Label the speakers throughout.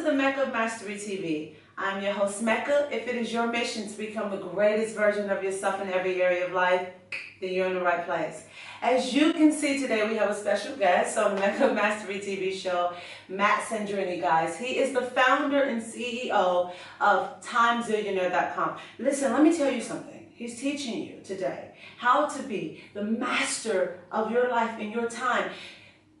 Speaker 1: to the Mecca of Mastery TV. I'm your host, Mecca. If it is your mission to become the greatest version of yourself in every area of life, then you're in the right place. As you can see today, we have a special guest on the Mecca of Mastery TV show, Matt Sandrini, guys. He is the founder and CEO of TimeZillionaire.com. Listen, let me tell you something. He's teaching you today how to be the master of your life and your time.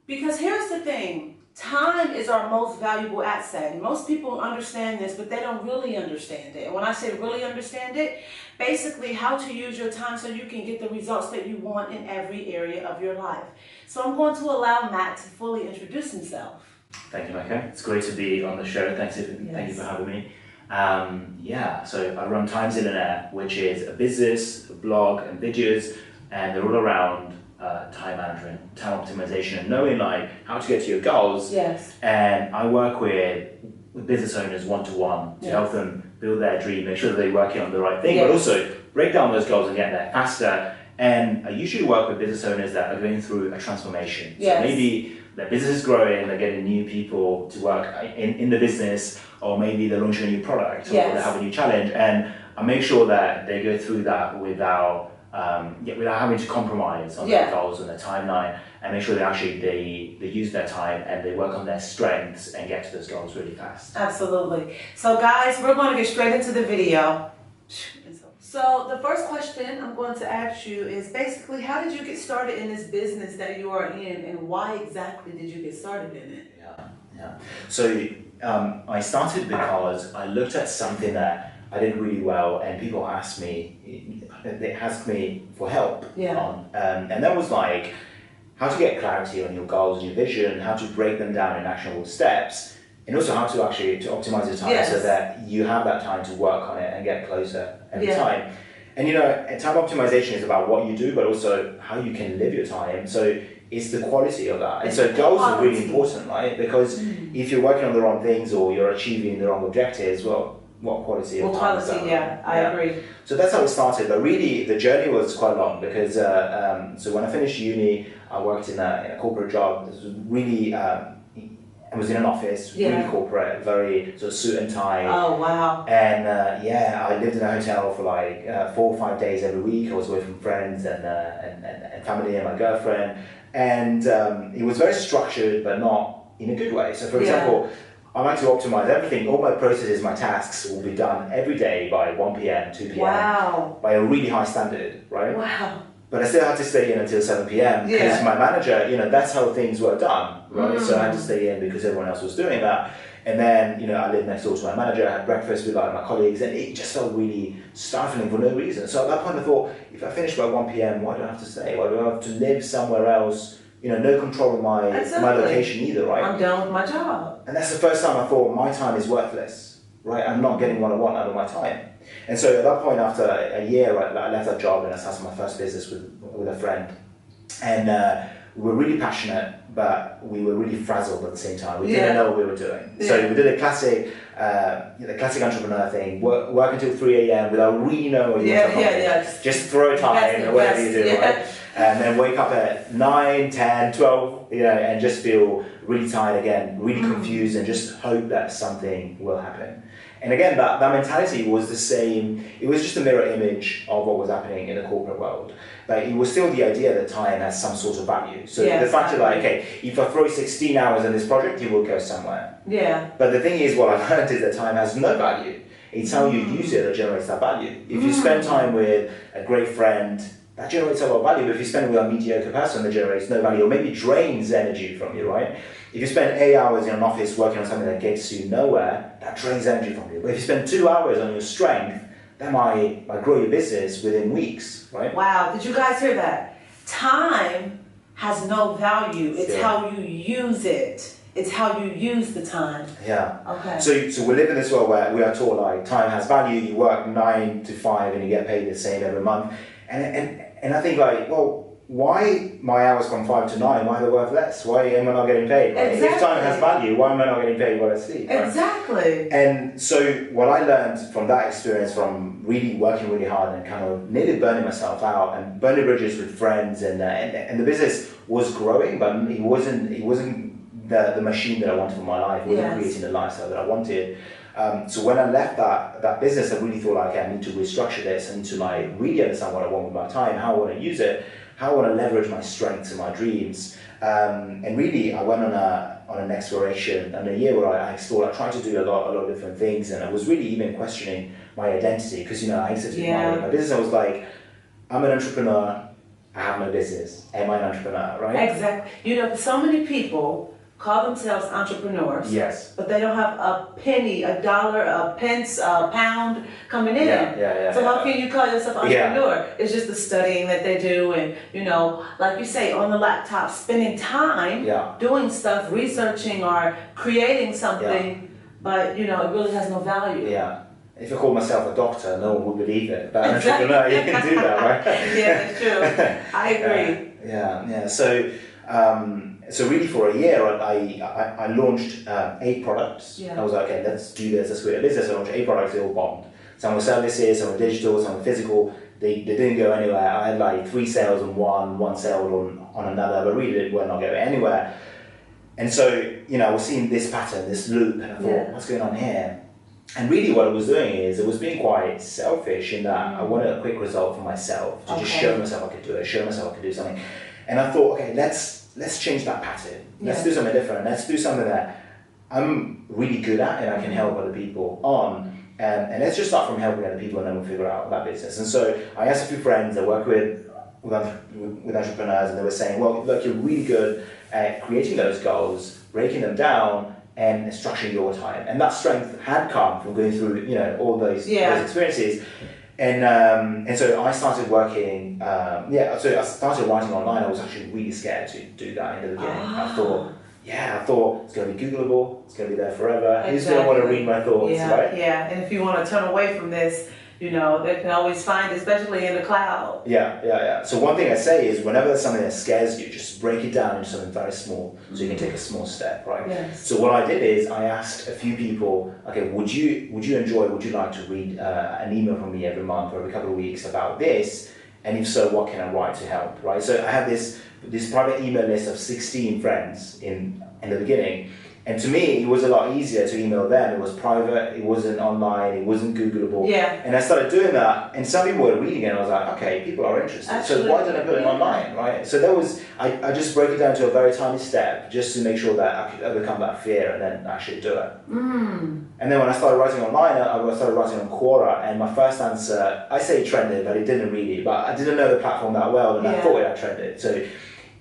Speaker 1: Because here's the thing. Time is our most valuable asset. And most people understand this, but they don't really understand it. And when I say really understand it, basically how to use your time so you can get the results that you want in every area of your life. So I'm going to allow Matt to fully introduce himself.
Speaker 2: Thank you, Mecca. It's great to be on the show. Thank you for having me. So I run TimeZillionaire, which is a business, a blog, and videos, and they're all around time management, time optimization, and knowing like how to get to your goals.
Speaker 1: Yes.
Speaker 2: And I work with business owners one-to-one to help them build their dream, make sure that they're working on the right thing, but also break down those goals and get there faster. And I usually work with business owners that are going through a transformation. So maybe their business is growing, they're getting new people to work in the business, or maybe they're launching a new product, or they have a new challenge. And I make sure that they go through that without having to compromise on their goals and their timeline, and make sure that actually they use their time and they work on their strengths and get to those goals really fast.
Speaker 1: Absolutely. So guys, we're going to get straight into the video. So the first question I'm going to ask you is basically, how did you get started in this business that you are in, and why exactly did you get started in it?
Speaker 2: So I started because I looked at something that I did really well, and people asked me for help on, and that was like how to get clarity on your goals and your vision, how to break them down in actionable steps, and also how to actually optimize your time so that you have that time to work on it and get closer every time. And time optimization is about what you do, but also how you can live your time. So it's the quality of that. And so goals are really important, right? Because if you're working on the wrong things or you're achieving the wrong objectives, well, what quality of time is that?
Speaker 1: I agree.
Speaker 2: So that's how it started, but really the journey was quite long because so when I finished uni, I worked in a corporate job. This was really, I was in an office, really corporate, very sort of suit and tie.
Speaker 1: Oh, wow.
Speaker 2: And I lived in a hotel for like 4 or 5 days every week. I was away from friends and family and my girlfriend. And it was very structured, but not in a good way. So for example, I like to optimize everything. All my processes, my tasks will be done every day by 1 p.m., 2 p.m. By a really high standard, right?
Speaker 1: Wow.
Speaker 2: But I still had to stay in until 7 p.m. because my manager, that's how things were done, right? So I had to stay in because everyone else was doing that. And then, I lived next door to my manager, I had breakfast with my colleagues, and it just felt really stifling for no reason. So at that point I thought, if I finish by 1 p.m., why do I have to stay? Why do I have to live somewhere else? No control of my location either, right?
Speaker 1: I'm done with my job.
Speaker 2: And that's the first time I thought my time is worthless, right? I'm not getting what I want out of my time. And so at that point, after a year, I left that job and I started my first business with a friend. And we were really passionate, but we were really frazzled at the same time. We didn't know what we were doing. So we did a classic, the classic entrepreneur thing, work until 3 a.m. without really knowing what you want. Just throw time or whatever you do, right? And then wake up at 9, 10, 12, and just feel really tired again, really confused, and just hope that something will happen. And again, that mentality was the same. It was just a mirror image of what was happening in the corporate world. But it was still the idea that time has some sort of value. So the fact that if I throw 16 hours in this project, you will go somewhere. But the thing is, what I've learned is that time has no value. It's how you use it that generates that value. If you spend time with a great friend, that generates a lot of value. But if you spend it with a mediocre person, that generates no value, or maybe drains energy from you, right? If you spend 8 hours in an office working on something that gets you nowhere, that drains energy from you. But if you spend 2 hours on your strength, that might grow your business within weeks, right?
Speaker 1: Wow, did you guys hear that? Time has no value. It's how you use it. It's how you use the time. Okay.
Speaker 2: So we live in this world where we are taught time has value. You work 9 to 5 and you get paid the same every month. And I think why my hours from 5 to 9? Why are they worth less? Why am I not getting paid? Right?
Speaker 1: Exactly.
Speaker 2: If time has value, why am I not getting paid while I sleep? Right?
Speaker 1: Exactly.
Speaker 2: And so what I learned from that experience, from really working really hard and kind of nearly burning myself out and burning bridges with friends, and the business was growing, but it wasn't the machine that I wanted for my life, wasn't
Speaker 1: Yes.
Speaker 2: creating the lifestyle that I wanted. So when I left that business, I really thought like, I need to restructure this. I need to like really understand what I want with my time, how I want to use it, how I want to leverage my strengths and my dreams. And really, I went on an exploration, and a year where I explored. I tried to do a lot of different things, and I was really even questioning my identity because I exited my business. I was like, I'm an entrepreneur. I have no business. Am I an entrepreneur? Right?
Speaker 1: Exactly. So many people call themselves entrepreneurs.
Speaker 2: Yes.
Speaker 1: But they don't have a penny, a dollar, a pence, a pound coming in. So how can you call yourself an entrepreneur? Yeah. It's just the studying that they do, and like you say, on the laptop, spending time doing stuff, researching or creating something, but it really has no value.
Speaker 2: Yeah. If I called myself a doctor, no one would believe it. But an entrepreneur, you can do that, right?
Speaker 1: Yeah, that's true. I agree.
Speaker 2: Yeah. So really for a year, I launched 8 products.
Speaker 1: Yeah.
Speaker 2: I was like, okay, let's do this, let's create a business. I launched 8 products, they all bombed. Some were services, some were digital, some were physical. They didn't go anywhere. I had like 3 sales on one sale on another, but really they were not going anywhere. And so, I was seeing this pattern, this loop, and I thought, what's going on here? And really what I was doing is, I was being quite selfish in that I wanted a quick result for myself, to just show myself I could do it, show myself I could do something. And I thought, okay, let's change that pattern. Let's do something different. Let's do something that I'm really good at and I can help other people on. And let's just start from helping other people, and then we'll figure out that business. And so I asked a few friends I work with entrepreneurs, and they were saying, well, look, you're really good at creating those goals, breaking them down, and structuring your time. And that strength had come from going through, all those experiences. And so I started working, so I started writing online. I was actually really scared to do that in the beginning. I thought it's going to be Googleable, it's going to be there forever. Who's going to want to read my thoughts, right?
Speaker 1: Yeah, and if you want to turn away from this, they can always find it, especially in the cloud.
Speaker 2: Yeah. So one thing I say is, whenever there's something that scares you, just break it down into something very small, so you can take a small step, right?
Speaker 1: Yes.
Speaker 2: So what I did is, I asked a few people, okay, would you like to read an email from me every month or every couple of weeks about this? And if so, what can I write to help, right? So I had this private email list of 16 friends in the beginning. And to me, it was a lot easier to email them. It was private, it wasn't online, it wasn't Googleable.
Speaker 1: Yeah.
Speaker 2: And I started doing that, and some people were reading it, and I was like, okay, people are interested. So why don't I put it online, right? So that was, I just broke it down to a very tiny step, just to make sure that I could overcome that fear and then actually do it. And then when I started writing online, I started writing on Quora, and my first answer, I say it trended, but it didn't really. But I didn't know the platform that well, and I thought it had trended. So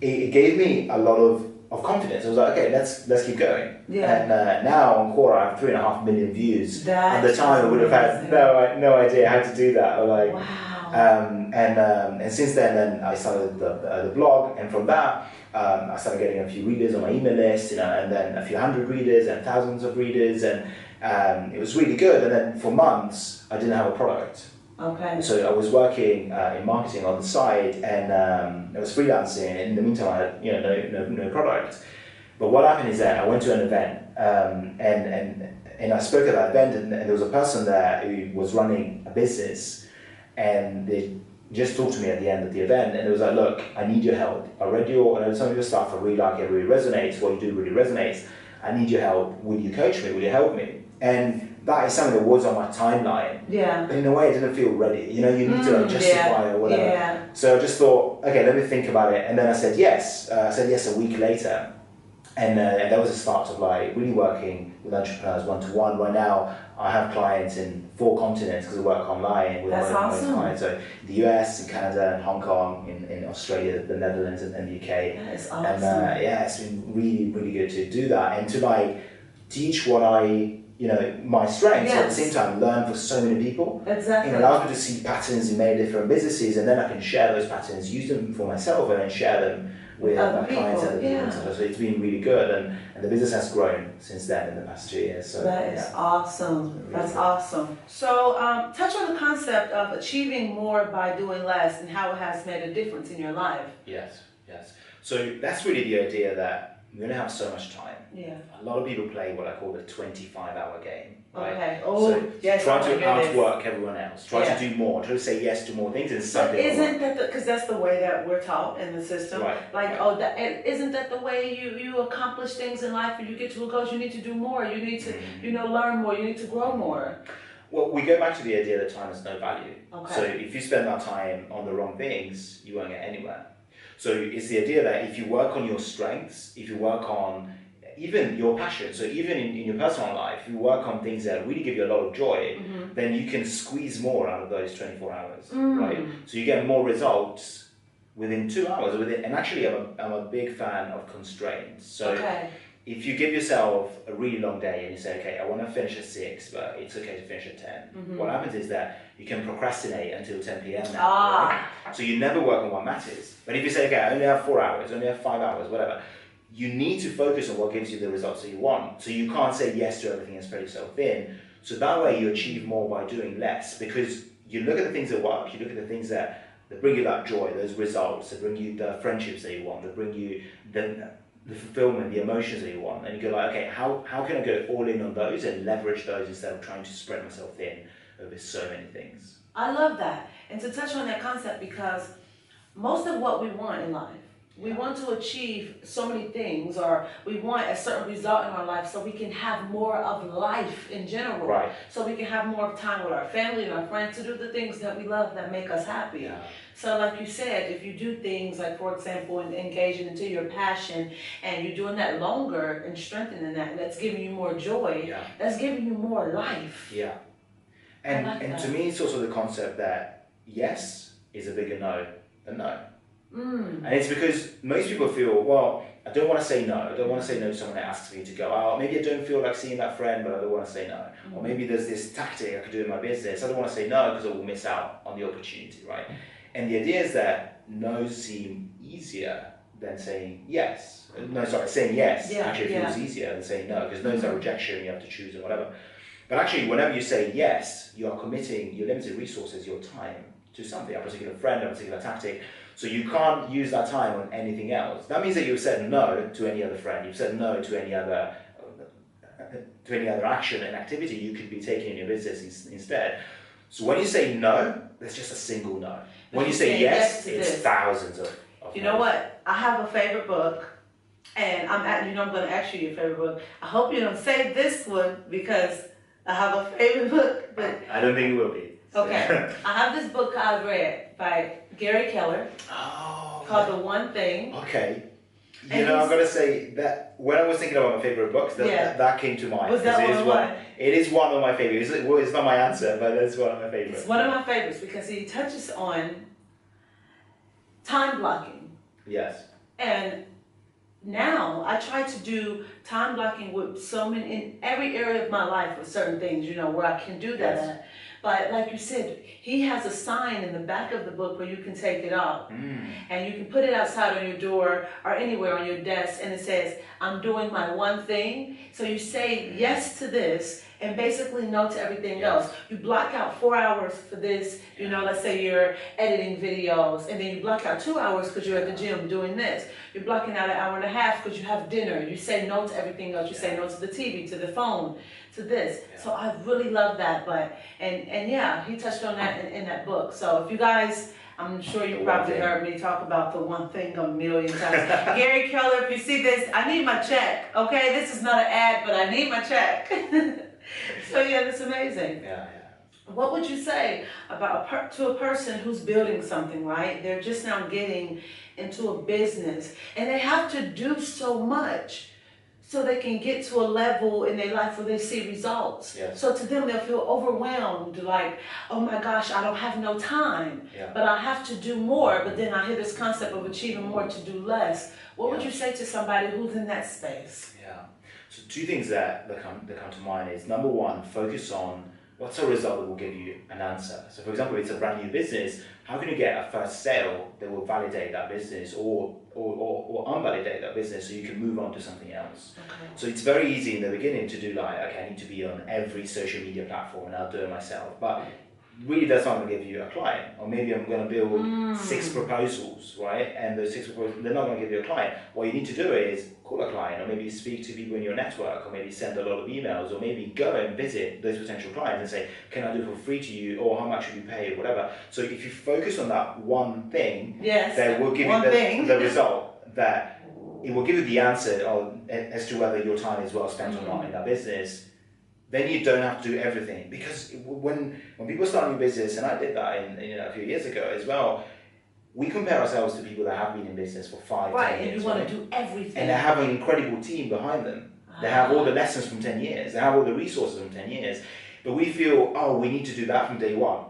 Speaker 2: it gave me a lot of confidence. I was like, okay, let's keep going. And now on Quora, I have 3.5 million views. At the time, I would have had no idea how to do that. Wow. And since then I started the blog, and from that, I started getting a few readers on my email list, and then a few hundred readers and thousands of readers, and it was really good. And then for months, I didn't have a product.
Speaker 1: Okay.
Speaker 2: So I was working in marketing on the side, and I was freelancing. And in the meantime, I had no product. But what happened is that I went to an event, and I spoke at that event, and there was a person there who was running a business, and they just talked to me at the end of the event, and it was like, look, I need your help. I read some of your stuff. I really like it. Really resonates. What you do really resonates. I need your help. Will you coach me? Will you help me? And that is something that was on my timeline. Yeah. But in a way, I didn't feel ready. You need to justify or whatever. Yeah. So I just thought, okay, let me think about it. And then I said yes. I said yes a week later. And that was the start of really working with entrepreneurs one-to-one. Right now, I have clients in 4 continents because I work online with my clients. So the US, in Canada, and Hong Kong, in Australia, the Netherlands, and the UK.
Speaker 1: That is awesome.
Speaker 2: And it's been really, really good to do that and to teach what my strengths, at the same time learn for so many people.
Speaker 1: Exactly.
Speaker 2: It allows me to see patterns in many different businesses, and then I can share those patterns, use them for myself, and then share them with my clients and people. So it's been really good, and the business has grown since then in the past 2 years. So
Speaker 1: that is awesome. That's awesome. So touch on the concept of achieving more by doing less, and how it has made a difference in your life.
Speaker 2: Yes. So that's really the idea that we only have so much time.
Speaker 1: Yeah.
Speaker 2: A lot of people play what I call the 25-hour game. Right?
Speaker 1: Okay. Oh,
Speaker 2: so
Speaker 1: yes.
Speaker 2: try to outwork everyone else. Try
Speaker 1: Yeah.
Speaker 2: to do more. Try to say yes to more things and
Speaker 1: But
Speaker 2: something.
Speaker 1: isn't that because that's the way that we're taught in the system?
Speaker 2: Right.
Speaker 1: Like,
Speaker 2: right.
Speaker 1: oh, isn't that the way you accomplish things in life? And you get to a goal, you need to do more. You need to, learn more. You need to grow more.
Speaker 2: Well, we go back to the idea that time has no value.
Speaker 1: Okay.
Speaker 2: So if you spend that time on the wrong things, you won't get anywhere. So it's the idea that if you work on your strengths, if you work on even your passion, so even in your personal life, you work on things that really give you a lot of joy, then you can squeeze more out of those 24 hours, right? So you get more results within 2 hours. And actually, I'm a big fan of constraints. So if you give yourself a really long day and you say, okay, I want to finish at 6, but it's okay to finish at 10. What happens is that you can procrastinate until 10 p.m. now, right? So you never work on what matters. But if you say, okay, I only have 4 hours, I only have 5 hours, whatever, you need to focus on what gives you the results that you want. So you can't say yes to everything and spread yourself thin. So that way you achieve more by doing less, because you look at the things that work, you look at the things that bring you that joy, those results, that bring you the friendships that you want, that bring you the fulfillment, the emotions that you want, and you go like, okay, how can I go all in on those and leverage those instead of trying to spread myself thin over so many things.
Speaker 1: I love that. And to touch on that concept, because most of what we want in life, we want to achieve so many things, or we want a certain result in our life so we can have more of life in general.
Speaker 2: Right.
Speaker 1: So we can have more time with our family and our friends to do the things that we love that make us happy.
Speaker 2: Yeah.
Speaker 1: So like you said, if you do things like, for example, engaging into your passion, and you're doing that longer and strengthening that, and that's giving you more joy, that's giving you more life.
Speaker 2: Yeah. And to me, it's also the concept that yes is a bigger no than no. And it's because most people feel, well, I don't want to say no. I don't want to say no to someone that asks me to go out. Maybe I don't feel like seeing that friend, but I don't want to say no. Or maybe there's this tactic I could do in my business. I don't want to say no because I will miss out on the opportunity, right? And the idea is that no's seem easier than saying yes. No, sorry, saying yes actually feels easier than saying no, because no's are rejection, you have to choose or whatever. But actually, whenever you say yes, you are committing your limited resources, your time, to something, a particular friend, a particular tactic. So you can't use that time on anything else. That means that you've said no to any other friend, you've said no to any other action and activity you could be taking in your business instead. So when you say no, there's just a single no. When you say yes, it's thousands of
Speaker 1: You know what? I have a favorite book, and I'm going to ask you your favorite book. I hope you don't say this one, because I have a favorite book, but
Speaker 2: I don't think it will be.
Speaker 1: Okay. I have this book I've read by Gary Keller called The One Thing.
Speaker 2: Okay. I'm going to say that when I was thinking about my favorite books, that came to mind.
Speaker 1: Was that one?
Speaker 2: It is one of my favorites. It's not my answer, but it's one of my favorites.
Speaker 1: It's one of my favorites because he touches on time blocking.
Speaker 2: Yes.
Speaker 1: And now I try to do time blocking with in every area of my life with certain things, where I can do that at. But like you said, he has a sign in the back of the book where you can take it off. And you can put it outside on your door or anywhere on your desk, and it says, I'm doing my one thing. So you say yes to this and basically no to everything else. You block out 4 hours for this, let's say you're editing videos, and then you block out 2 hours because you're at the gym doing this. You're blocking out an hour and a half because you have dinner. You say no to everything else. You say no to the TV, to the phone, to this. So I really love that. And he touched on that in that book. So if you guys, I'm sure you probably heard me talk about The One Thing a million times. Gary Keller, if you see this, I need my check, okay? This is not an ad, but I need my check. So that's amazing. What would you say about to a person who's building something, right? They're just now getting into a business, and they have to do so much so they can get to a level in their life where they see results. So to them, they'll feel overwhelmed, like, oh my gosh, I don't have no time, but I have to do more. But then I hear this concept of achieving more to do less. What would you say to somebody who's in that space?
Speaker 2: So two things that come to mind is, number one, focus on what's a result that will give you an answer. So for example, if it's a brand new business, how can you get a first sale that will validate that business or unvalidate that business so you can move on to something else? So it's very easy in the beginning to do like, okay, I need to be on every social media platform and I'll do it myself. But really that's not going to give you a client. Or maybe I'm going to build 6 proposals, right? And those 6 proposals, they're not going to give you a client. What you need to do is call a client, or maybe speak to people in your network, or maybe send a lot of emails, or maybe go and visit those potential clients and say, can I do it for free to you, or how much should you pay, or whatever. So if you focus on that one thing, that will give you the result, that it will give you the answer as to whether your time is well spent or not in that business. Then you don't have to do everything, because when people start a new business, and I did that a few years ago as well, we compare ourselves to people that have been in business for 5, 10 years.
Speaker 1: And you want to do everything.
Speaker 2: And they have an incredible team behind them. They have all the lessons from 10 years. They have all the resources from 10 years. But we feel, we need to do that from day one.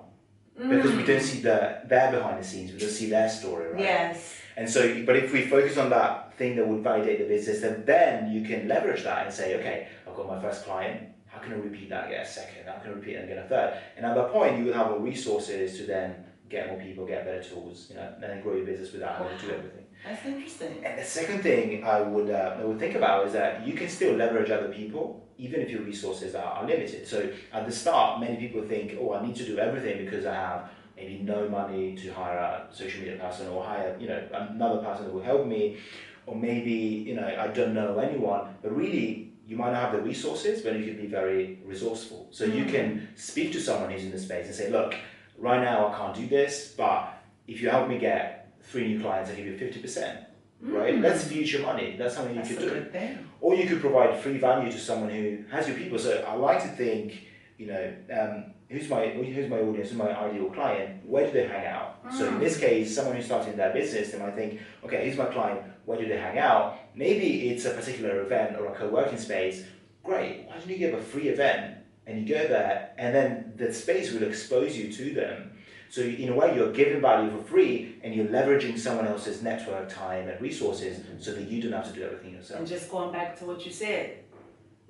Speaker 2: Because we don't see their behind the scenes, we don't see their story, right?
Speaker 1: Yes.
Speaker 2: And so, but if we focus on that thing that would validate the business, then you can leverage that and say, okay, I've got my first client. How can I repeat that and get a second? How can I repeat it and get a third? And at that point, you will have more resources to then get more people, get better tools, and then grow your business without having to do everything.
Speaker 1: That's interesting.
Speaker 2: And the second thing I would think about is that you can still leverage other people, even if your resources are limited. So at the start, many people think, I need to do everything because I have maybe no money to hire a social media person, or hire another person that will help me, or maybe I don't know anyone. But really, you might not have the resources, but you can be very resourceful. So you can speak to someone who's in the space and say, look, right now I can't do this, but if you help me get 3 new clients, I'll give you 50%. Right? That's future money. That's something you could do.
Speaker 1: Good thing.
Speaker 2: Or you could provide free value to someone who has your people. So I like to think, who's my audience, who's my ideal client, where do they hang out? So in this case, someone who's starting their business, they might think, okay, here's my client, where do they hang out? Maybe it's a particular event or a co-working space. Great, why don't you give a free event and you go there, and then the space will expose you to them. So in a way, you're giving value for free, and you're leveraging someone else's network, time, and resources, so that you don't have to do everything yourself.
Speaker 1: And just going back to what you said,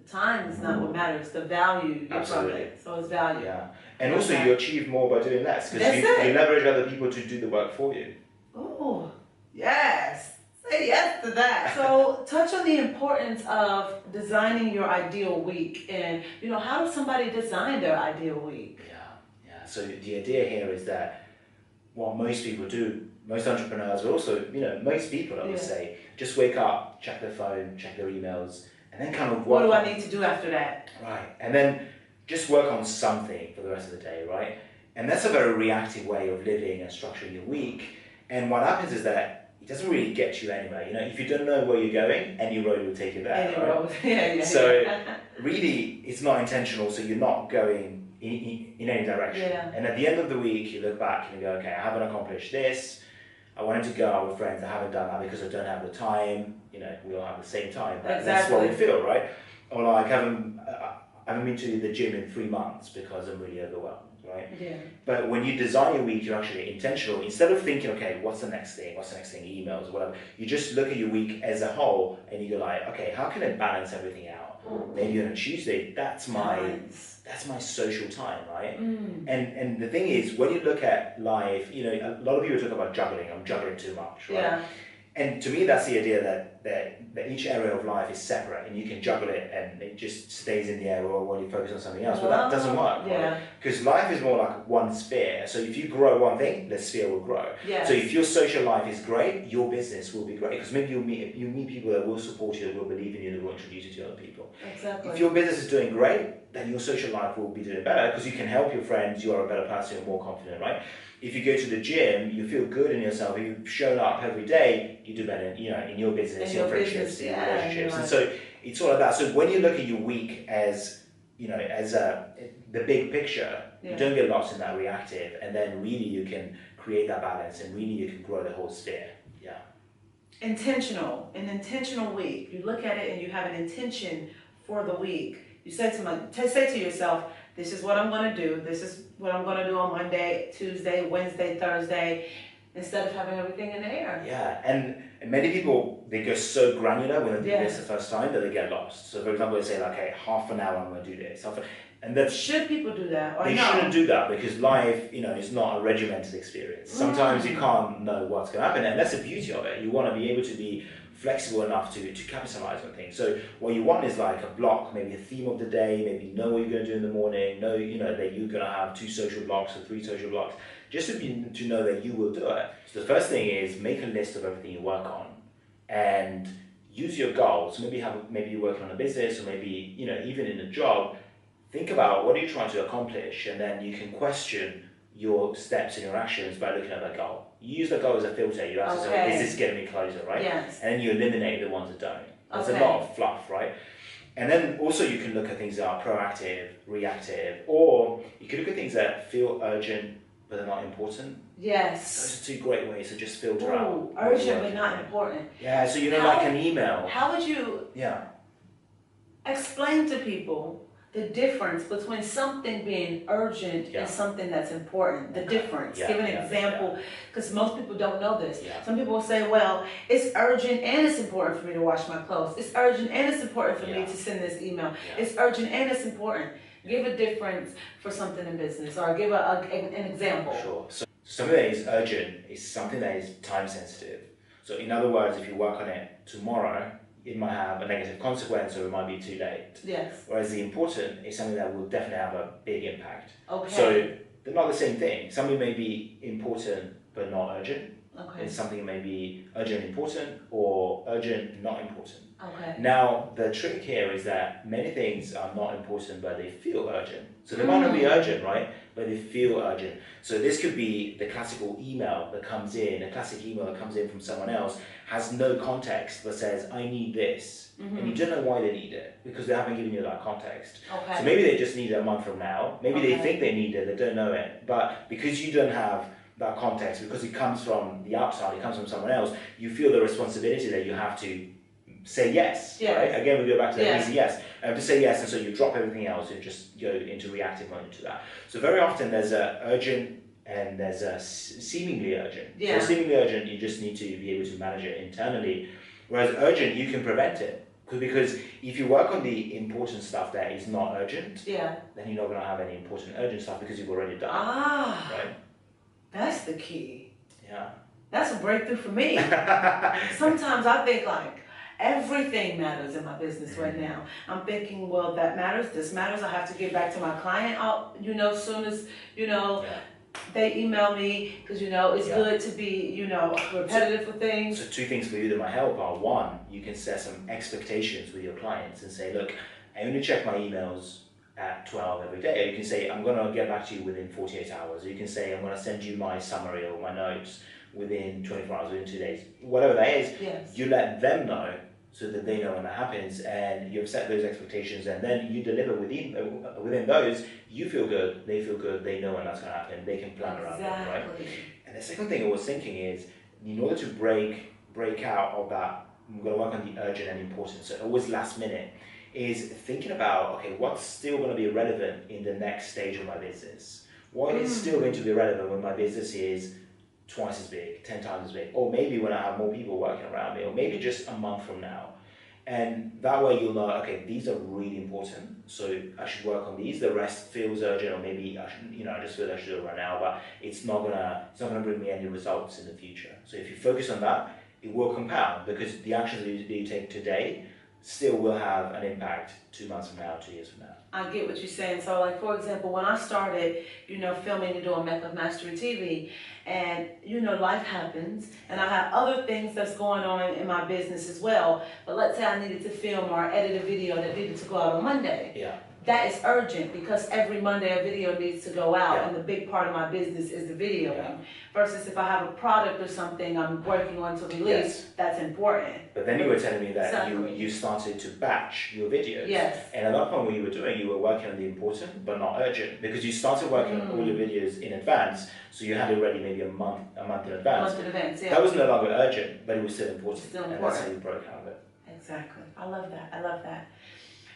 Speaker 1: time is not what matters, the value you provide. So it's value.
Speaker 2: Yeah. And also you achieve more by doing less, because you leverage other people to do the work for you.
Speaker 1: Oh, yes. Say yes to that. So touch on the importance of designing your ideal week, and how does somebody design their ideal week?
Speaker 2: Yeah. So the idea here is that what most people do, most entrepreneurs, but also most people, I would say, just wake up, check their phone, check their emails, and then kind of
Speaker 1: what do I need to do after that?
Speaker 2: Right, and then just work on something for the rest of the day, right? And that's a very reactive way of living and structuring your week. And what happens is that it doesn't really get you anywhere. If you don't know where you're going, any road will take you there.
Speaker 1: Any road, yeah.
Speaker 2: So really, it's not intentional. So you're not going in any direction.
Speaker 1: Yeah.
Speaker 2: And at the end of the week, you look back and you go, okay, I haven't accomplished this. I wanted to go out with friends. I haven't done that because I don't have the time. We all have the same time.
Speaker 1: Exactly.
Speaker 2: That's what we feel, right? Or like I haven't been to the gym in 3 months because I'm really overwhelmed, right?
Speaker 1: Yeah.
Speaker 2: But when you design your week, you're actually intentional. Instead of thinking, okay, what's the next thing? Emails or whatever. You just look at your week as a whole, and you go like, okay, how can I balance everything out? Maybe on a Tuesday, that's my social time, right? And the thing is, when you look at life, a lot of people talk about juggling. I'm juggling too much, right?
Speaker 1: Yeah.
Speaker 2: And to me, that's the idea that each area of life is separate, and you can juggle it, and it just stays in the air while you focus on something else. But that doesn't work, right? Because life is more like one sphere. So if you grow one thing, the sphere will grow.
Speaker 1: Yes.
Speaker 2: So if your social life is great, your business will be great. Because maybe you meet people that will support you, that will believe in you, that will introduce you to other people.
Speaker 1: Exactly.
Speaker 2: If your business is doing great, then your social life will be doing better, because you can help your friends. You are a better person. You're more confident, right? If you go to the gym, you feel good in yourself. If you've shown up every day, you do better, in your business, your friendships, your relationships. And so it's all of that. So when you look at your week as, the big picture, you don't get lost in that reactive, and then really you can create that balance, and really you can grow the whole sphere. Yeah.
Speaker 1: An intentional week. You look at it and you have an intention for the week. You say to yourself, this is what I'm going to do. This is what I'm going to do on Monday, Tuesday, Wednesday, Thursday, instead of having everything in the air.
Speaker 2: Yeah, and many people, they go so granular when they do this the first time that they get lost. So for example, they say, okay, half an hour I'm going to do this. And that
Speaker 1: should people do that or
Speaker 2: They shouldn't do that, because life, is not a regimented experience. Sometimes you can't know what's going to happen, and that's the beauty of it. You want to be able to be flexible enough to capitalize on things. So what you want is like a block, maybe a theme of the day, maybe know what you're going to do in the morning, know that you're going to have 2 social blocks or 3 social blocks, just to know that you will do it. So the first thing is make a list of everything you work on and use your goals. Maybe you're working on a business, or maybe even in a job. Think about what are you trying to accomplish, and then you can question your steps and your actions by looking at that goal. You use the goal as a filter. You ask yourself, is this getting me closer, right?
Speaker 1: Yes.
Speaker 2: And then you eliminate the ones that don't. There's a lot of fluff, right? And then also you can look at things that are proactive, reactive, or you can look at things that feel urgent but they're not important.
Speaker 1: Yes.
Speaker 2: Those are 2 great ways to just filter out.
Speaker 1: Urgent but not important.
Speaker 2: Yeah, so like an email.
Speaker 1: How would you explain to people the difference between something being urgent and something that's important? The difference. Give an example, because most people don't know this. Some people will say, well, it's urgent and it's important for me to wash my clothes. It's urgent and it's important for me to send this email. It's urgent and it's important. Give a difference for something in business, or give an example.
Speaker 2: Sure. So something that is urgent is something that is time sensitive. So in other words, if you work on it tomorrow, it might have a negative consequence, or it might be too late.
Speaker 1: Yes.
Speaker 2: Whereas the important is something that will definitely have a big impact.
Speaker 1: Okay.
Speaker 2: So they're not the same thing. Something may be important but not urgent.
Speaker 1: Okay.
Speaker 2: And something may be urgent important, or urgent not important.
Speaker 1: Okay.
Speaker 2: Now the trick here is that many things are not important but they feel urgent. So they might not be urgent, right? But they feel urgent. So this could be the classical email that comes in, a classic email that comes in from someone else, has no context but says, I need this. And you don't know why they need it, because they haven't given you that context.
Speaker 1: Okay.
Speaker 2: So maybe they just need it a month from now. Maybe they think they need it, they don't know it. But because you don't have that context, because it comes from the outside, it comes from someone else, you feel the responsibility that you have to say yes, right? Again, we go back to that easy yes. I have to say yes, and so you drop everything else and just go into reactive mode to that. So very often there's a urgent and there's a seemingly urgent. So seemingly urgent, you just need to be able to manage it internally. Whereas urgent, you can prevent it. Because if you work on the important stuff that is not urgent, then you're not going to have any important urgent stuff because you've already done it. Right?
Speaker 1: That's the key.
Speaker 2: Yeah.
Speaker 1: That's a breakthrough for me. Sometimes I think like, everything matters in my business right now. I'm thinking, well, that matters, this matters, I have to get back to my client, as soon as, they email me, because, it's good to be, repetitive for things.
Speaker 2: So 2 things for you that might help are, 1, you can set some expectations with your clients and say, look, I only check my emails at 12 every day. Or you can say, I'm going to get back to you within 48 hours. Or you can say, I'm going to send you my summary or my notes within 24 hours, within 2 days. Whatever that is, you let them know so that they know when that happens, and you've set those expectations, and then you deliver within those. You feel good, they know when that's going to happen, they can plan around it, right? And the second thing I was thinking is, in order to break out of that, I'm going to work on the urgent and important, so always last minute, is thinking about, okay, what's still going to be relevant in the next stage of my business? What is still going to be relevant when my business is twice as big, 10 times as big, or maybe when I have more people working around me, or maybe just a month from now. And that way you'll know, okay, these are really important, so I should work on these. The rest feels urgent, or maybe I should, I just feel I should do it right now, but it's not gonna bring me any results in the future. So if you focus on that, it will compound, because the actions that you take today still will have an impact 2 months from now, 2 years from now.
Speaker 1: I get what you're saying. So like, for example, when I started, filming and doing Mecca Mastery TV, and life happens, and I have other things that's going on in my business as well. But let's say I needed to film or edit a video that needed to go out on Monday.
Speaker 2: Yeah.
Speaker 1: That is urgent, because every Monday a video needs to go out, and the big part of my business is the videoing. Versus if I have a product or something I'm working on to release, that's important.
Speaker 2: But then you were telling me that you started to batch your videos.
Speaker 1: Yes.
Speaker 2: And at that point, what you were working on the important but not urgent, because you started working on all your videos in advance, so you had it ready maybe a month in advance. That was no longer urgent, but it was still important. And that's how you broke out of it.
Speaker 1: Exactly. I love that.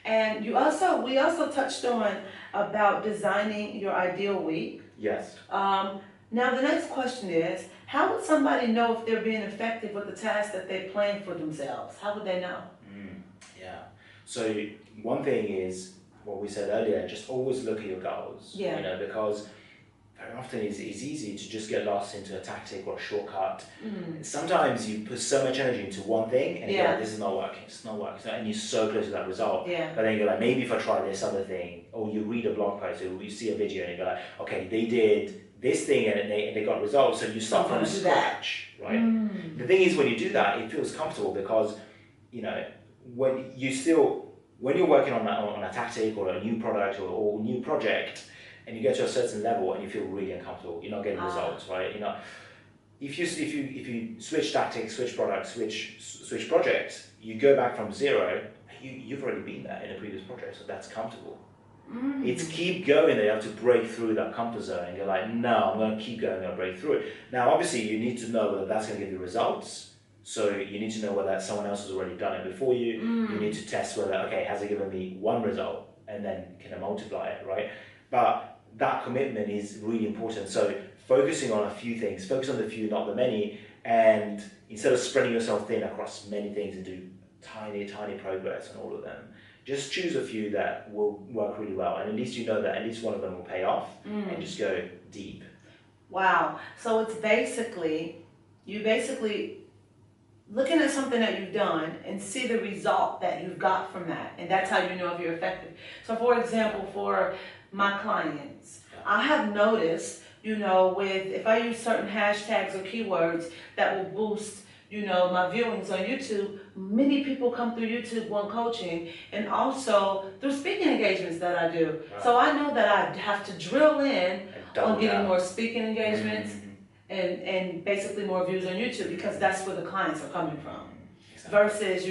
Speaker 1: And we also touched on about designing your ideal week.
Speaker 2: Yes.
Speaker 1: Now the next question is, how would somebody know if they're being effective with the task that they plan for themselves? How would they know?
Speaker 2: So one thing is what we said earlier, just always look at your goals.
Speaker 1: Yeah.
Speaker 2: Because very often it's easy to just get lost into a tactic or a shortcut. Sometimes you put so much energy into one thing and you're like, this is not working, it's not working. And you're so close to that result. But then you're like, maybe if I try this other thing, or you read a blog post or you see a video and you go like, okay, they did this thing and they got results. So you start from scratch, right? The thing is, when you do that, it feels comfortable because, when you're working on a tactic or a new product or new project, and you get to a certain level and you feel really uncomfortable, you're not getting results, right? If you switch tactics, switch products, switch projects, you go back from zero. You've already been there in a previous project, so that's comfortable. It's keep going that you have to break through that comfort zone, and you're like, no, I'm going to keep going, I'm going to break through it. Now, obviously, you need to know whether that's going to give you results. So you need to know whether someone else has already done it before you. You need to test whether, okay, has it given me one result, and then can I multiply it, right? But that commitment is really important. So focusing on a few things, focus on the few, not the many, and instead of spreading yourself thin across many things and do tiny progress on all of them, just choose a few that will work really well, and at least you know that at least one of them will pay off, and just go deep.
Speaker 1: Wow. So it's you basically looking at something that you've done and see the result that you've got from that, and that's how you know if you're effective. So for example, for my clients, I have noticed, if I use certain hashtags or keywords that will boost, my viewings on YouTube, many people come through YouTube One Coaching, and also through speaking engagements that I do. Right. So I know that I have to drill in on getting more speaking engagements and basically more views on YouTube, because that's where the clients are coming from. Versus,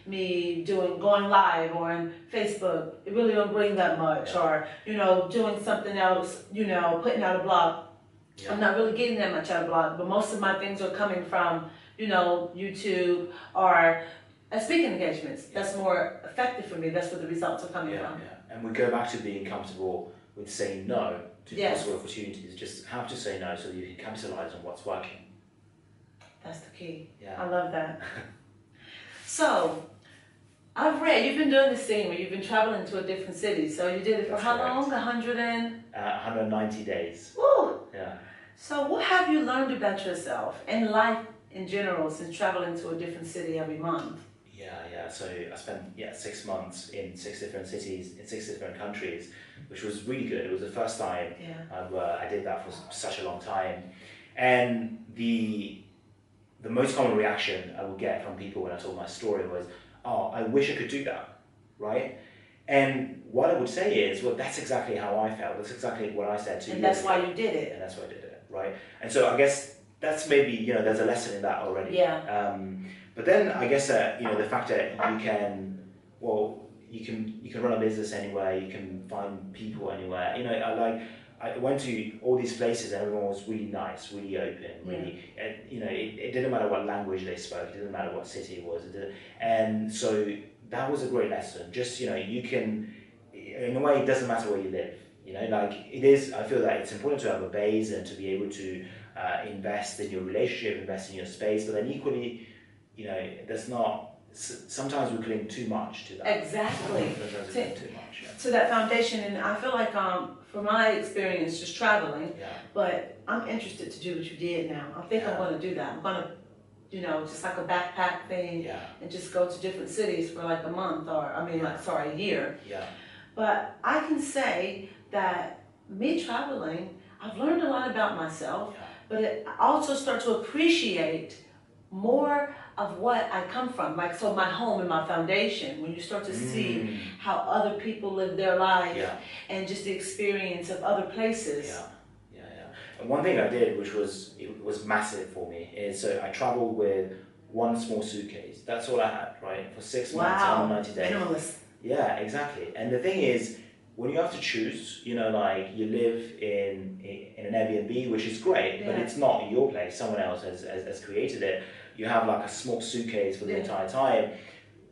Speaker 1: me going live or on Facebook, it really don't bring that much. Or, doing something else, putting out a blog. I'm not really getting that much out of blog, but most of my things are coming from, YouTube or speaking engagements. That's more effective for me. That's where the results are coming from.
Speaker 2: And we go back to being comfortable with saying no to possible opportunities. Just have to say no so that you can capitalize on what's working.
Speaker 1: That's the key. I love that. So, I've read you've been doing this thing where you've been traveling to a different city. So you did it for how long?
Speaker 2: 190 days.
Speaker 1: Woo!
Speaker 2: Yeah.
Speaker 1: So what have you learned about yourself and life in general since traveling to a different city every month?
Speaker 2: So I spent 6 months in 6 different cities in 6 different countries, which was really good. It was the first time I did that for such a long time, and the most common reaction I would get from people when I told my story was, "Oh, I wish I could do that," right? And what I would say is, well, that's exactly how I felt. That's exactly what I said to you.
Speaker 1: And that's why you did it.
Speaker 2: And that's why I did it, right? And so I guess that's maybe, there's a lesson in that already.
Speaker 1: Yeah.
Speaker 2: But then I guess that, the fact that you can run a business anywhere, you can find people anywhere. I went to all these places and everyone was really nice, really open, really, and, it didn't matter what language they spoke, it didn't matter what city it was. And so that was a great lesson. Just, you can, in a way, it doesn't matter where you live. It is, I feel that it's important to have a base and to be able to invest in your relationship, invest in your space, but then equally, sometimes we cling too much to that.
Speaker 1: Exactly.
Speaker 2: Too much.
Speaker 1: To that foundation, and I feel like from my experience just traveling, but I'm interested to do what you did now. I think I'm going to do that. I'm going to, just like a backpack thing, and just go to different cities for like a month, or a year.
Speaker 2: Yeah.
Speaker 1: But I can say that me traveling, I've learned a lot about myself, but I also start to appreciate more of what I come from, so my home and my foundation, when you start to see how other people live their life and just the experience of other places.
Speaker 2: And one thing I did, which was massive for me, is so I traveled with one small suitcase. That's all I had, right? For 6 months, 190 days.
Speaker 1: Minimalist.
Speaker 2: Yeah, exactly. And the thing is, when you have to choose, you live in an Airbnb, which is great, but it's not your place. Someone else has created it. You have like a small suitcase for the entire time.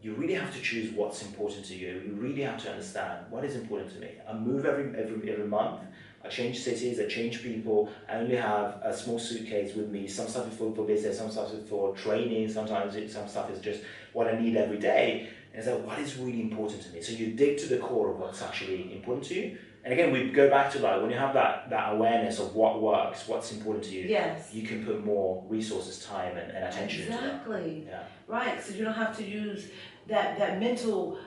Speaker 2: You really have to choose what's important to you. You really have to understand what is important to me. I move every month. I change cities, I change people. I only have a small suitcase with me. Some stuff is for business, some stuff is for training, some stuff is just what I need every day. And so what is really important to me? So you dig to the core of what's actually important to you, And again, we go back to like when you have that awareness of what works, what's important to you,
Speaker 1: Yes.
Speaker 2: you can put more resources, time, and attention into that.
Speaker 1: Exactly.
Speaker 2: Yeah.
Speaker 1: Right, so you don't have to use that mental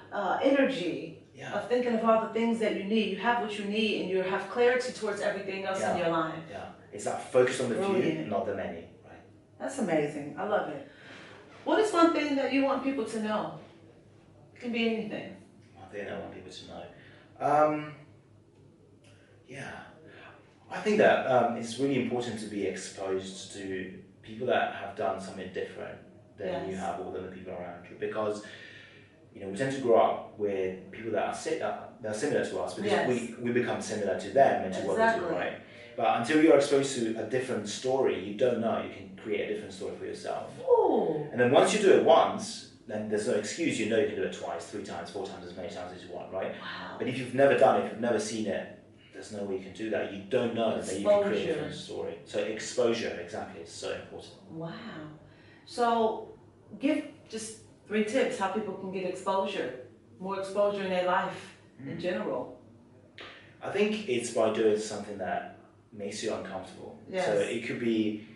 Speaker 1: energy of thinking of all the things that you need. You have what you need, and you have clarity towards everything else in your life.
Speaker 2: Yeah, it's that focus on the few, not the many, right?
Speaker 1: That's amazing. I love it. What is one thing that you want people to know? It can be anything.
Speaker 2: One thing I want people to know. Yeah, I think that it's really important to be exposed to people that have done something different than you have, or than the people around you, because we tend to grow up with people that are similar to us, because we become similar to them and to what they do, right? But until you're exposed to a different story, you don't know. You can create a different story for yourself.
Speaker 1: Ooh.
Speaker 2: And then once you do it once, then there's no excuse. You know you can do it twice, 3 times, 4 times, as many times as you want, right?
Speaker 1: Wow.
Speaker 2: But if you've never done it, if you've never seen it, there's no way you can do that. You don't know that you can create a different story. So exposure, exactly, is so important.
Speaker 1: Wow. So give just 3 tips how people can get exposure, more exposure in their life in general.
Speaker 2: I think it's by doing something that makes you uncomfortable.
Speaker 1: Yes.
Speaker 2: So it could be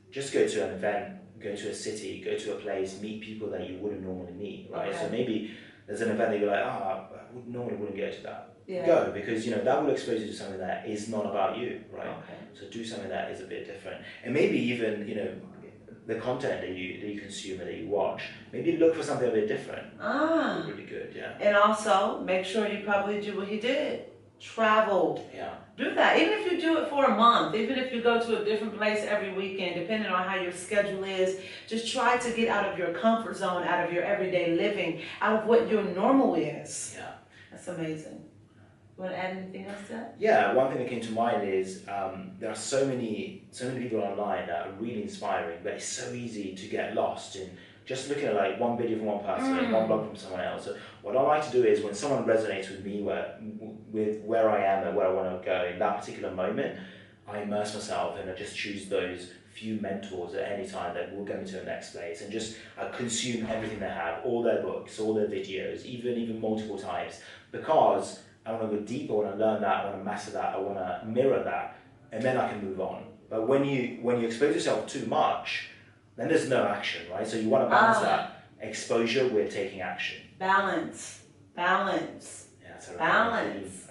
Speaker 2: just go to an event, go to a city, go to a place, meet people that you wouldn't normally meet, right? Okay. So maybe there's an event that you're like, I normally wouldn't go to that. Yeah. Go, because that will expose you to something that is not about you, right? Okay. So do something that is a bit different, and maybe even the content that you consume and that you watch, maybe look for something a bit different. Really good, yeah. And also make sure you probably do what he did. Travel. Yeah. Do that. Even if you do it for a month, even if you go to a different place every weekend, depending on how your schedule is, just try to get out of your comfort zone, out of your everyday living, out of what your normal is. Yeah. That's amazing. You want to add anything else to that? Yeah, one thing that came to mind is there are so many people online that are really inspiring, but it's so easy to get lost in just looking at like one video from one person and one blog from someone else. So what I like to do is when someone resonates with me, with where I am and where I want to go in that particular moment, I immerse myself and I just choose those few mentors at any time that will get me to the next place, and just consume everything they have, all their books, all their videos, even multiple times, because I want to go deeper, I want to learn that, I want to master that, I want to mirror that, and then I can move on. But when you expose yourself too much, then there's no action, right? So you want to balance that exposure with taking action. Balance. Yeah, it's a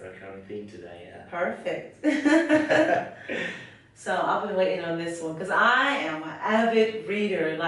Speaker 2: recurring theme today, yeah. Perfect. So I've been waiting on this one, because I am an avid reader,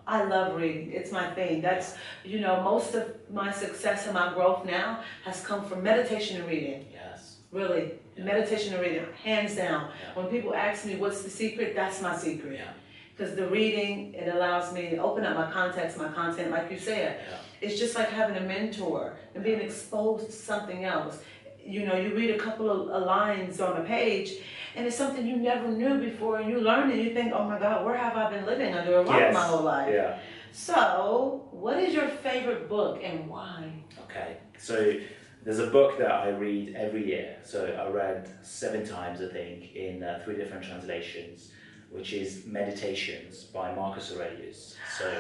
Speaker 2: I love reading. It's my thing. That's, most of my success and my growth now has come from meditation and reading. Yes. Really. Yeah. Meditation and reading, hands down. Yeah. When people ask me what's the secret, that's my secret. Yeah. Because the reading, it allows me to open up my context, my content, like you said. Yeah. It's just like having a mentor and being exposed to something else. You read a couple of lines on a page, and it's something you never knew before, and you learn and you think, oh my God, where have I been living under a rock my whole life? Yeah. So, what is your favorite book and why? Okay, so there's a book that I read every year. So I read 7 times, I think, in 3 different translations, which is Meditations by Marcus Aurelius. So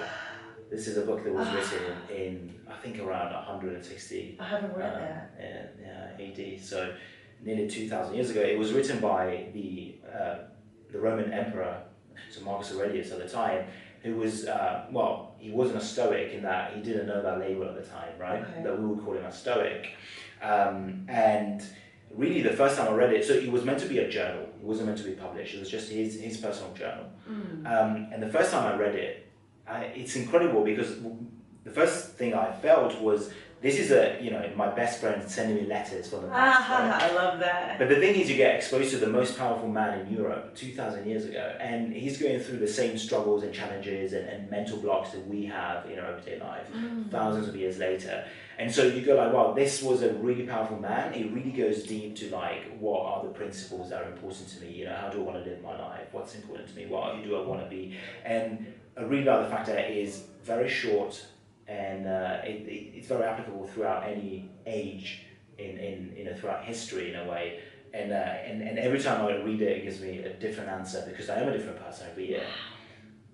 Speaker 2: this is a book that was written in, I think, around 160. I haven't read that. AD. So nearly 2,000 years ago. It was written by the Roman emperor, so Marcus Aurelius at the time, who was, he wasn't a Stoic in that he didn't know that label at the time, right? Okay. That we would call him a Stoic. And really the first time I read it, so it was meant to be a journal. It wasn't meant to be published. It was just his personal journal. And the first time I read it, it's incredible, because the first thing I felt was, this is my best friend sending me letters from the past. Right? I love that. But the thing is, you get exposed to the most powerful man in Europe 2,000 years ago, and he's going through the same struggles and challenges and mental blocks that we have in our everyday life, thousands of years later. And so you go like, wow, this was a really powerful man. It really goes deep to what are the principles that are important to me? How do I want to live my life? What's important to me? What do I want to be? And I really like the fact that it is very short, and it's very applicable throughout any age throughout history in a way, and every time I read it, it gives me a different answer, because I am a different person every year.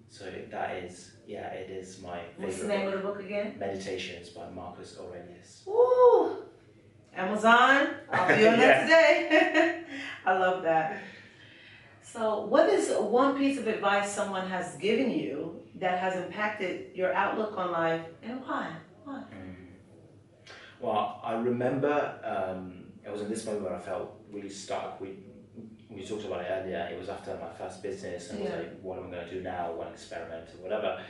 Speaker 2: So that is, it is my favorite. What's the name of the book again? Meditations by Marcus Aurelius. Ooh,
Speaker 1: Amazon, I'll be on that today. I love that. So what is one piece of advice someone has given you that has impacted your outlook on life, and why? Why?
Speaker 2: Well, I remember it was in this moment where I felt really stuck. We talked about it earlier. It was after my first business, and I was like, what am I going to do now? One experiment or whatever.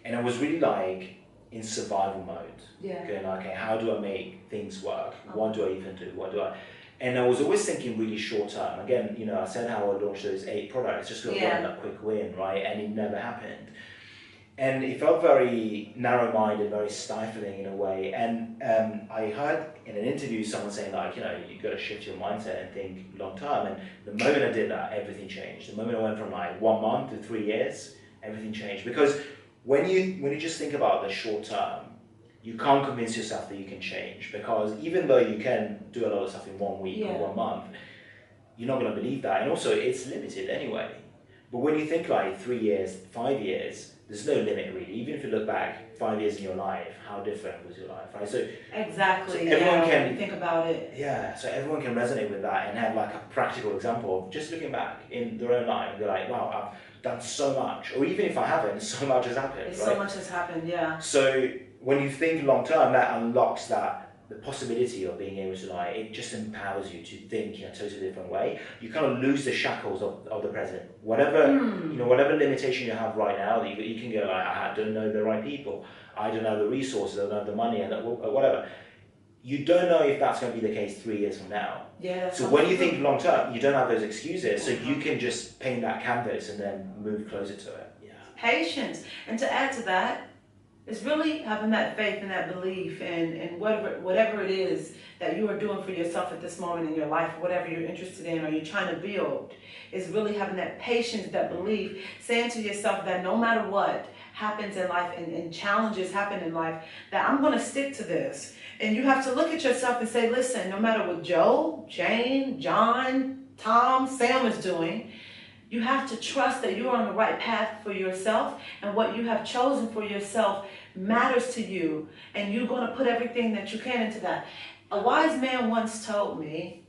Speaker 2: And I was really like in survival mode. Going like, okay, how do I make things work? What do I even do? What do I? And I was always thinking really short term. Again, you know, I said how I launched those 8 products, just to want that quick win, right? And it never happened. And it felt very narrow-minded, very stifling in a way. And I heard in an interview someone saying like, you know, you've got to shift your mindset and think long term. And the moment I did that, everything changed. The moment I went from like 1 month to 3 years, everything changed. Because when you just think about the short term, you can't convince yourself that you can change, because even though you can do a lot of stuff in 1 week or 1 month, you're not going to believe that. And also it's limited anyway. But when you think like 3 years, 5 years, there's no limit really. Even if you look back 5 years in your life, how different was your life, right? So
Speaker 1: exactly.
Speaker 2: So everyone can
Speaker 1: when you think about it.
Speaker 2: Yeah. So everyone can resonate with that and have like a practical example of just looking back in their own life. They're like, wow, I've done so much. Or even if I haven't, so much has happened.
Speaker 1: Right?
Speaker 2: So
Speaker 1: much has happened. Yeah.
Speaker 2: So when you think long term, that unlocks the possibility of being able to like, it just empowers you to think in a totally different way. You kind of lose the shackles of the present. Whatever you know, whatever limitation you have right now, you can go like, I don't know the right people, I don't have the resources, I don't have the money, and whatever. You don't know if that's going to be the case 3 years from now.
Speaker 1: Yeah.
Speaker 2: So when you think long term, you don't have those excuses, so you can just paint that canvas and then move closer to it. Yeah.
Speaker 1: Patience, and to add to that, it's really having that faith and that belief in whatever it is that you are doing for yourself at this moment in your life, whatever you're interested in or you're trying to build. Is really having that patience, that belief, saying to yourself that no matter what happens in life and challenges happen in life, that I'm going to stick to this. And you have to look at yourself and say, listen, no matter what Joe, Jane, John, Tom, Sam is doing, you have to trust that you are on the right path for yourself, and what you have chosen for yourself matters to you, and you're going to put everything that you can into that. A wise man once told me,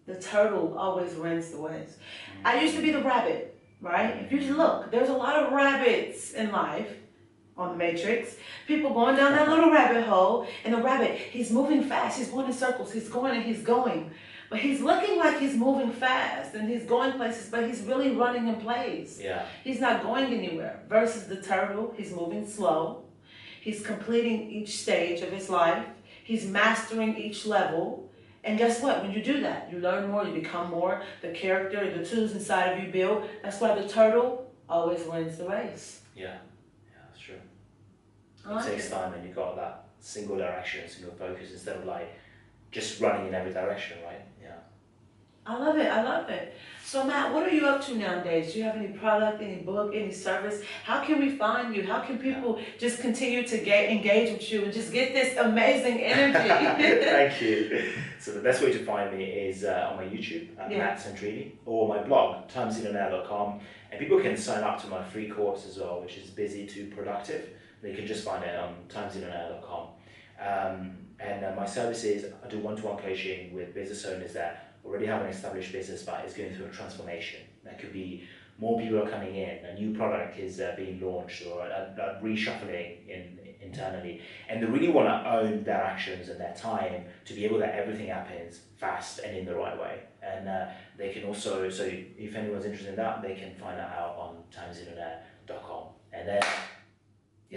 Speaker 1: the turtle always wins the race. I used to be the rabbit, right? If you look, there's a lot of rabbits in life on the Matrix. People going down that little rabbit hole, and the rabbit, he's moving fast, he's going in circles, he's going and he's going. But he's looking like he's moving fast and he's going places, but he's really running in place.
Speaker 2: Yeah.
Speaker 1: He's not going anywhere. Versus the turtle, he's moving slow. He's completing each stage of his life. He's mastering each level. And guess what? When you do that, you learn more, you become more. The character, the tools inside of you build. That's why the turtle always wins the race.
Speaker 2: Yeah, yeah, that's true. It takes time, and you've got that single direction, single focus, instead of like just running in every direction, right? Yeah.
Speaker 1: I love it. I love it. So Matt, what are you up to nowadays? Do you have any product, any book, any service? How can we find you? How can people just continue to engage with you and just get this amazing energy?
Speaker 2: Thank you. So the best way to find me is on my YouTube at Matt Sandrini, or my blog, timesinonair.com. And people can sign up to my free course as well, which is Busy to Productive. They can just find it on timesinonair.com. And my services, I do one-to-one coaching with business owners that already have an established business but is going through a transformation. That could be more people are coming in, a new product is being launched, or a reshuffling internally, and they really want to own their actions and their time to be able that everything happens fast and in the right way. And they can also, so if anyone's interested in that, they can find that out on timesinonair.com. And then,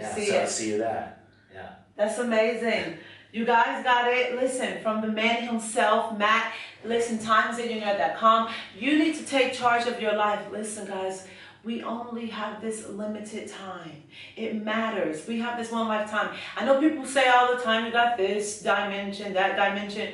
Speaker 2: I'll see you there. Yeah.
Speaker 1: That's amazing. You guys got it. Listen, from the man himself, Matt, listen, timesinonair.com. You need to take charge of your life. Listen, guys, we only have this limited time. It matters. We have this one lifetime. I know people say all the time, you got this dimension, that dimension,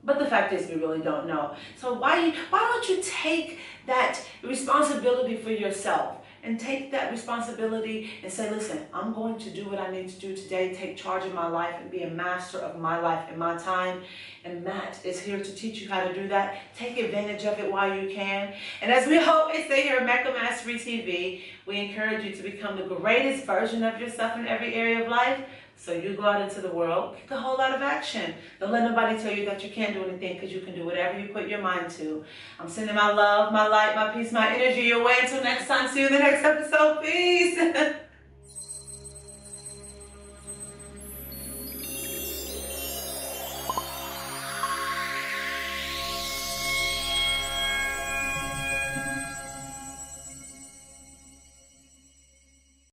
Speaker 1: but the fact is we really don't know. So why don't you take that responsibility for yourself? And take that responsibility and say, listen, I'm going to do what I need to do today, take charge of my life and be a master of my life and my time. And Matt is here to teach you how to do that. Take advantage of it while you can. And as we always say here at Mecca Mastery TV, we encourage you to become the greatest version of yourself in every area of life So you go out into the world, take a whole lot of action. Don't let nobody tell you that you can't do anything, because you can do whatever you put your mind to. I'm sending my love, my light, my peace, my energy your way. Until next time, see you in the next episode. Peace.